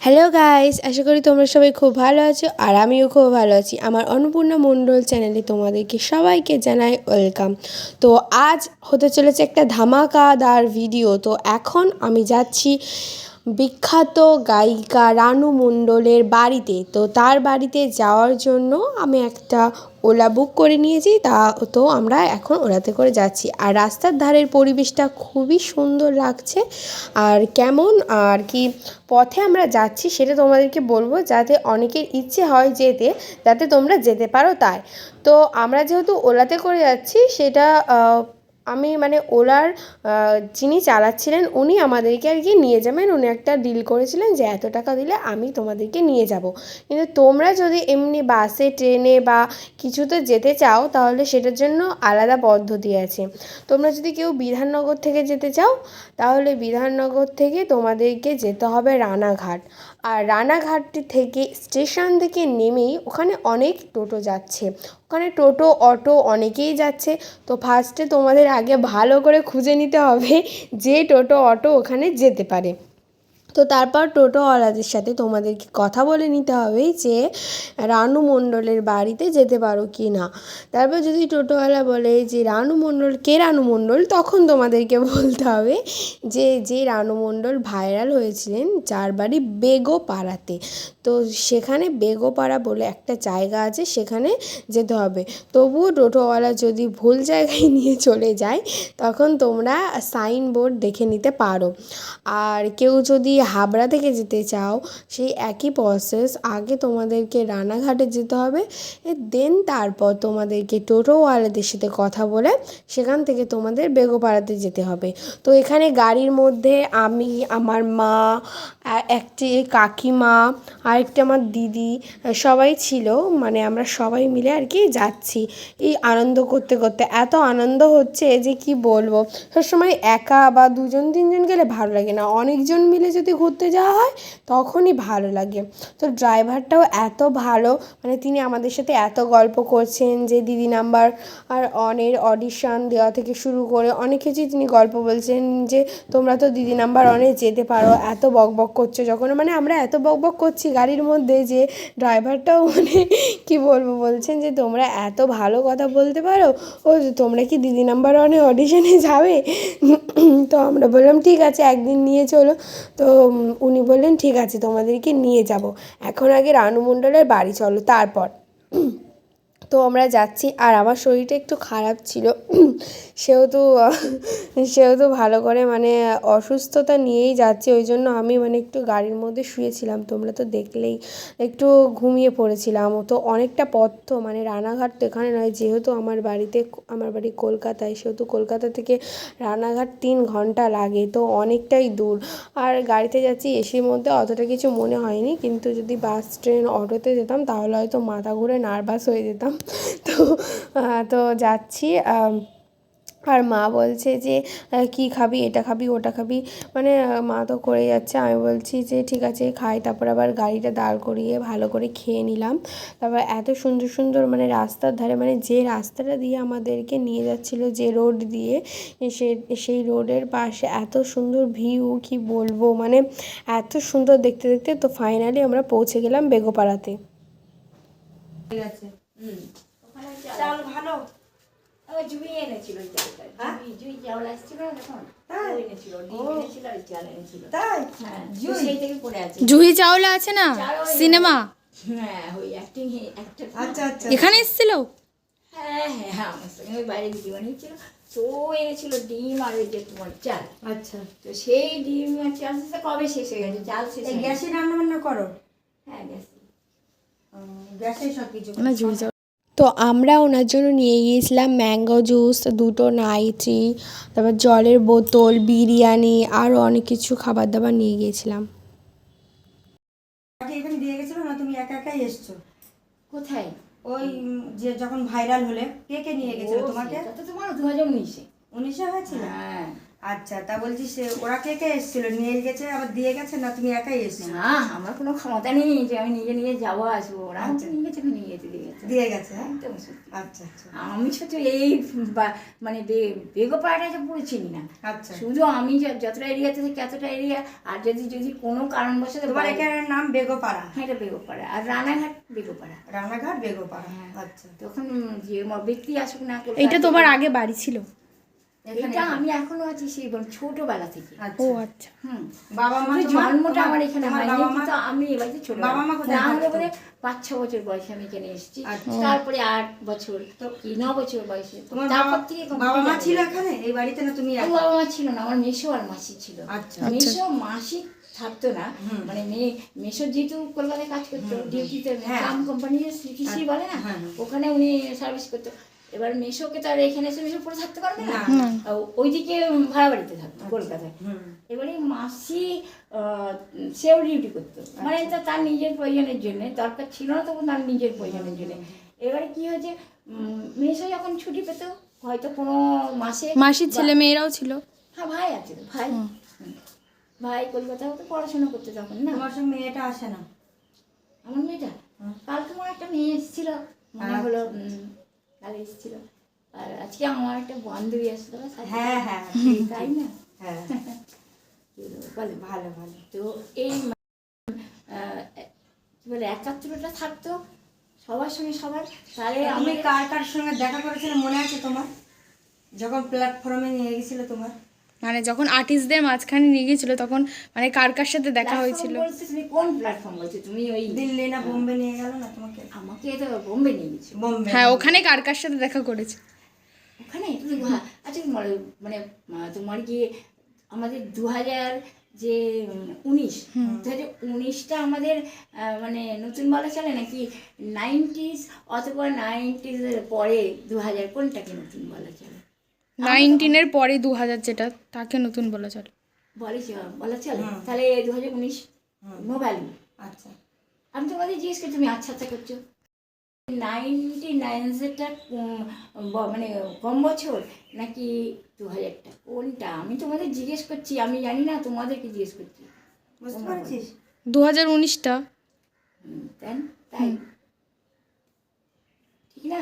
Hello guys, আশা করি তোমরা সবাই খুব ভালো আছো আর আমিও খুব ভালো আছি। আমার অন্নপূর্ণা মণ্ডল চ্যানেলে তোমাদেরকে সবাইকে জানাই ওয়েলকাম। তো আজ হতে চলেছে একটা ধামাকাদার ভিডিও। তো এখন আমি যাচ্ছি বিখ্যাত গায়িকা রানু মণ্ডলের বাড়িতে। তো তার বাড়িতে যাওয়ার জন্য আমি একটা ওলা বুক করে নিয়েছি। তো আমরা এখন ওলাতে করে যাচ্ছি। আর রাস্তার ধারের পরিবেশটা খুবই সুন্দর লাগছে। আর কেমন আর কি পথে আমরা যাচ্ছি সেটা তোমাদেরকে বলবো, যাতে অনেকের ইচ্ছে হয় যেতে, যাতে তোমরা যেতে পারো তাই। তো আমরা যেহেতু ওলাতে করে যাচ্ছি সেটা আমি মানে ওলার যিনি চালাচ্ছিলেন উনি আমাদেরকে আর কি নিয়ে যাবেন। উনি একটা ডিল করেছিলেন যে এত টাকা দিলে আমি তোমাদেরকে নিয়ে যাব। কিন্তু তোমরা যদি এমনি বাসে ট্রেনে বা কিছুতে যেতে চাও তাহলে সেটার জন্য আলাদা পদ্ধতি আছে। তোমরা যদি কেউ বিধাননগর থেকে যেতে চাও তাহলে বিধাননগর থেকে তোমাদেরকে যেতে হবে রানাঘাট। আর রানাঘাট থেকে স্টেশন থেকে নেমেই ওখানে অনেক টোটো যাচ্ছে, ওখানে টোটো অটো অনেকেই যাচ্ছে। তো ফার্স্টে তোমাদের আগে ভালো করে খুঁজে নিতে হবে যে টোটো অটো ওখানে যেতে পারে। তো তারপর টোটোওয়ালাদের সাথে তোমাদেরকে কথা বলে নিতে হবে যে রানু মণ্ডলের বাড়িতে যেতে পারো কি না। তারপর যদি টোটোওয়ালা বলে যে রানু মণ্ডল কে, রানু মণ্ডল, তখন তোমাদেরকে বলতে হবে যে রানু মণ্ডল ভাইরাল হয়েছিলেন যার বাড়ি বেগোপাড়াতে। তো সেখানে বেগোপাড়া বলে একটা জায়গা আছে, সেখানে যেতে হবে। তবুও টোটোওয়ালা যদি ভুল জায়গায় নিয়ে চলে যায় তখন তোমরা সাইনবোর্ড দেখে নিতে পারো। আর কেউ যদি হাবড়া থেকে যেতে চাও সেই একই প্রসেস, আগে তোমাদেরকে রানাঘাটে যেতে হবে, দেন তারপর তোমাদেরকে টোটোওয়ালাদের সাথে কথা বলে সেখান থেকে তোমাদের বেগোপাড়াতে যেতে হবে। তো এখানে গাড়ির মধ্যে আমি, আমার মা, একটি কাকিমা, আরেকটি আমার দিদি, সবাই ছিল। মানে আমরা সবাই মিলে আর কি যাচ্ছি এই আনন্দ করতে করতে। এত আনন্দ হচ্ছে যে কি বলবো। সবসময় একা বা দুজন তিনজন গেলে ভালো লাগে না, অনেকজন মিলে যদি ঘুরতে যাওয়া হয় তখনই ভালো লাগে। তো ড্রাইভারটাও এত ভালো, মানে তিনি আমাদের সাথে এত গল্প করছেন যে দিদি নাম্বার আর অনের অডিশন দেওয়া থেকে শুরু করে অনেক কিছুই তিনি গল্প বলছেন যে তোমরা তো দিদি নাম্বার অনে যেতে পারো, এত বকবক করছো যখন, মানে আমরা এত বকবক করছি গাড়ির মধ্যে যে ড্রাইভারটাও মানে কি বলবো বলছেন যে তোমরা এত ভালো কথা বলতে পারো, ও তোমরা কি দিদি নাম্বার ওয়ানে অডিশনে যাবে? তো আমরা বললাম ঠিক আছে একদিন নিয়ে চলো। তো উনি বললেন ঠিক আছে তোমাদেরকে নিয়ে যাব, এখন আগে রানু মণ্ডলের বাড়ি চলো তারপর। তো আমরা যাচ্ছি আর আমার শরীরটা একটু খারাপ ছিল, সেহেতু সেহেতু ভালো করে মানে অসুস্থতা নিয়েই যাচ্ছি, ওই জন্য আমি মানে একটু গাড়ির মধ্যে শুয়েছিলাম, তোমরা তো দেখলেই একটু ঘুমিয়ে পড়েছিলাম। তো অনেকটা পথ, তো মানে রানাঘাট তো এখানে নয়, যেহেতু আমার বাড়ি কলকাতায়, সেহেতু কলকাতা থেকে রানাঘাট 3 ঘন্টা লাগে, তো অনেকটাই দূর। আর গাড়িতে যাচ্ছি এসির মধ্যে অতটা কিছু মনে হয়নি, কিন্তু যদি বাস ট্রেন অটোতে যেতাম তাহলে হয়তো মাথা ঘুরে নার্ভাস হয়ে যেতাম। তো তো যাচ্ছি। আর মা বলছে যে কী খাবি, এটা খাবি ওটা খাবি, মানে মা তো করে যাচ্ছে, আমি বলছি যে ঠিক আছে খাই। তারপর আবার গাড়িটা দাঁড় করিয়ে ভালো করে খেয়ে নিলাম। তারপর এত সুন্দর সুন্দর মানে রাস্তার ধারে, মানে যে রাস্তাটা দিয়ে আমাদেরকে নিয়ে যাচ্ছিলো, যে রোড দিয়ে, সেই রোডের পাশে এত সুন্দর ভিউ কি বলবো, মানে এত সুন্দর দেখতে দেখতে। তো ফাইনালি আমরা পৌঁছে গেলাম বেগোপাড়াতে। ঠিক আছে। চাল ভালো। জুই এনেছিল, জুই চাউল আসছিল যখন এনেছিল, ডিম এনেছিল আর চাল এনেছিল। তাই? হ্যাঁ, জুই সেই থেকে পড়ে আছে। জুহি চাউল আছে না সিনেমা? হ্যাঁ, ওই অ্যাক্টিং একটা। আচ্ছা আচ্ছা, এখানে এসেছিল। হ্যাঁ হ্যাঁ হ্যাঁ, আমার সঙ্গে ওই বাইরে ভিডিও বানিয়েছিল। তো এনেছিল ডিম আর ওই যে তোমার চাল। আচ্ছা, তো সেই ডিম আর চাল কবে শেষ হয়ে গেছে, চাল শেষ। গ্যাসে রান্না বান্না করো? হ্যাঁ গ্যাসে, গ্যাসে সব কিছু না। জুই চাউল। তো আমরা ওনার জন্য নিয়ে গিয়েছিলাম ম্যাঙ্গো জুস, 2টো নাইটি, তারপর জলের বোতল, বিরিয়ানি, আরও অনেক কিছু খাবার দাবার নিয়ে গিয়েছিলাম। এখানে দিয়ে গেছিল না, তুমি একা একাই এসছো? কোথায়? ওই যে যখন ভাইরাল হলে কে কে নিয়ে গেছিল তোমাকে? তো তোমার 2019-এ। 19-এ হয়েছিল? হ্যাঁ। আচ্ছা, তা বলছি সে ওরা কে কে এসেছিল, নিয়ে গেছে আবার দিয়ে গেছে, না তুমি একাই এসছো? না, আমার কোনো ক্ষমতা নেই যে আমি নিজে নিজে যাবো আসবো। ওরা আমাকে নিয়ে গেছে, দিয়ে গেছে। দিয়ে গেছে, হ্যাঁ? একদম সত্যি। আচ্ছা আচ্ছা আমি শুধু এই মানে বেগোপাড়াটা পুরো চিনি না। আচ্ছা। শুধু আমি যতটা এরিয়াতে থাকি এতটা এরিয়া, আর যদি কোনো কারণবশত তোমার এখানের নাম বেগোপাড়া? হ্যাঁ, এটা বেগোপাড়া, আর রানাঘাট বেগোপাড়া। রানাঘাট বেগোপাড়া, হ্যাঁ। আচ্ছা। তখন যে ব্যক্তি আসুক না করুক, এটা তোমার আগে বাড়ি ছিল? এটা আমি এখনো আছি সেই ছোটবেলা থেকে। ও আচ্ছা। বাবা মা জন্মটা আমার এখানে হয়নি, বাবা মা কিন্তু আমি এবারে ছোট বাবা মা কোথায় না হলে থাকতো? বলে 5-6 বছর বয়সে আমি এখানে এসেছি। আচ্ছা। তারপরে 8 বছর তো কি 9 বছর বয়সে তোমার তারপর থেকে বাবা মা ছিল এখানে এই বাড়িতে, না তুমি আমার বাবা মা ছিল না, আমার মেসো আর মাসি ছিল। আচ্ছা। মেসো মাসি থাকতো না, মানে মেসো যেহেতু কলকাতায় কাজ করতো ডিউটিতে, কাম কোম্পানি সিটিসি বলে না, ওখানে উনি সার্ভিস করতো। এবার মেসোকে তো আর এখানে এসে মেসো পুরো থাকতে পারবে না, ওইদিকে ভাড়া বাড়িতে থাকতো কলকাতায়। এবারে মাসি সেও ডিউটি করতো, মানে তার নিজের প্রয়োজনের জন্য, দরকার ছিল না তখন তার নিজের প্রয়োজনের জন্য। এবারে কি হয়েছে, মেসো যখন ছুটি পেত হয়তো কোনো মাসে, মাসির ছেলে মেয়েরাও ছিল? হ্যাঁ, ভাই আছে তো, ভাই কলকাতায় তো পড়াশোনা করতে তখন না। তোমার সঙ্গে মেয়েটা আসে না? আমার মেয়েটা কালকে আমার একটা মেয়ে এসেছিল, মনে হলো কাল এসেছিল। আর আজকে আমার একটা বান্ধবী আসতো। হ্যাঁ হ্যাঁ, তাই না? হ্যাঁ বলে ভালো ভালো। তো এই কি বলে একাত্তরটা থাকতো সবার সঙ্গে সবার। তাহলে আমি আমি কার কার সঙ্গে দেখা করেছিলাম মনে আছে তোমার, যখন প্ল্যাটফর্মে নিয়ে গেছিল তোমার? মানে যখন আর্টিস্টদের মাঝখানে নিয়ে গেছিল তখন মানে কার কার সাথে দেখা হয়েছিল? বলছো তুমি কোন প্ল্যাটফর্ম বলছো? তুমি ওই দিল্লি না বোম্বে নিয়ে গেল না তোমাকে? আমাকে তো বোম্বে নিয়ে গেছো। বোম্বে, হ্যাঁ, ওখানে কার কার সাথে দেখা করেছে? ওখানে আচ্ছা তোমার কি আমাদের 2019টা আমাদের মানে নতুন বলা চলে নাকি 90s, অথবা 90s-এর পরে 2000 কোনটাকে নতুন বলা চলে? 19-এর পরে 2000 যেটা, তাকে নতুন বলা চলে। বলা চলে। তাহলে 2019 মোবাইল। আচ্ছা। আমি তোমাদের জিজ্ঞেস করি, তুমি আচ্ছা করছো। 99-টা মানে কম বছর নাকি 2000টা, কোনটা? আমি তোমাদের জিজ্ঞেস করছি, আমি জানি না, তোমাদেরকে জিজ্ঞেস করছি। বুঝতে পারছিস? 2019টা। তাই ঠিক না?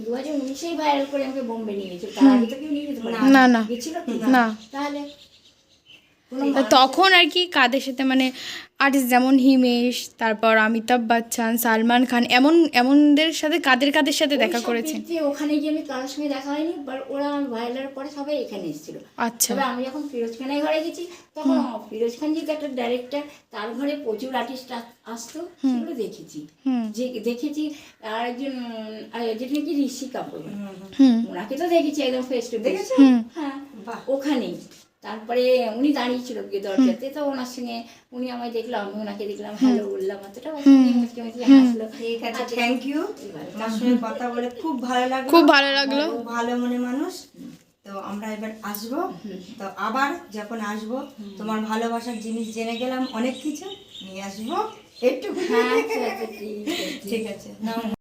2019 ভাইরাল করে আমাকে বোম্বে নিয়ে গেছিল। তার আগে তো কেউ নিয়ে যেতে পারে না গেছিল কি? না। তাহলে তখন আর কি কাদের সাথে, মানে আর্টিস্ট যেমন হিমেশ, তারপর অমিতাভ বচ্চন, সালমান খান, এমনদের সাথে কাদের সাথে দেখা করেছে? ওখানে গিয়ে আমি কারোর সঙ্গে দেখা হয়নি, বাট ওরা ভাইরালের পরে সবাই এখানে এসেছিল। আচ্ছা। তবে আমি যখন ফিরোজ খানের ঘরে গেছি তখন ফিরোজ খান যেহেতু একটা ডাইরেক্টর, তার ঘরে প্রচুর আর্টিস্ট আসতো, সেগুলো দেখেছি। আর একজন যেটা নাকি ঋষি কাপুর, ওনাকে তো দেখেছি একদম ফেস টু ফেস। হ্যাঁ, ওখানেই। তারপরে উনি দাঁড়িয়েছিল গিয়ে দরজাতে, তো ওনার সঙ্গে উনি আমায় দেখলাম, আমি ওনাকে দেখলাম, হ্যালো বললাম, অতটা হাসলো। ঠিক আছে, থ্যাংক ইউ। তোমার সঙ্গে কথা বলে খুব ভালো লাগলো, খুব ভালো লাগলো। ভালো মনে মানুষ। তো আমরা এবার আসবো, তো আবার যখন আসবো তোমার ভালোবাসার জিনিস জেনে গেলাম, অনেক কিছু নিয়ে আসবো একটু। হ্যাঁ, ঠিক আছে। ঠিক আছে।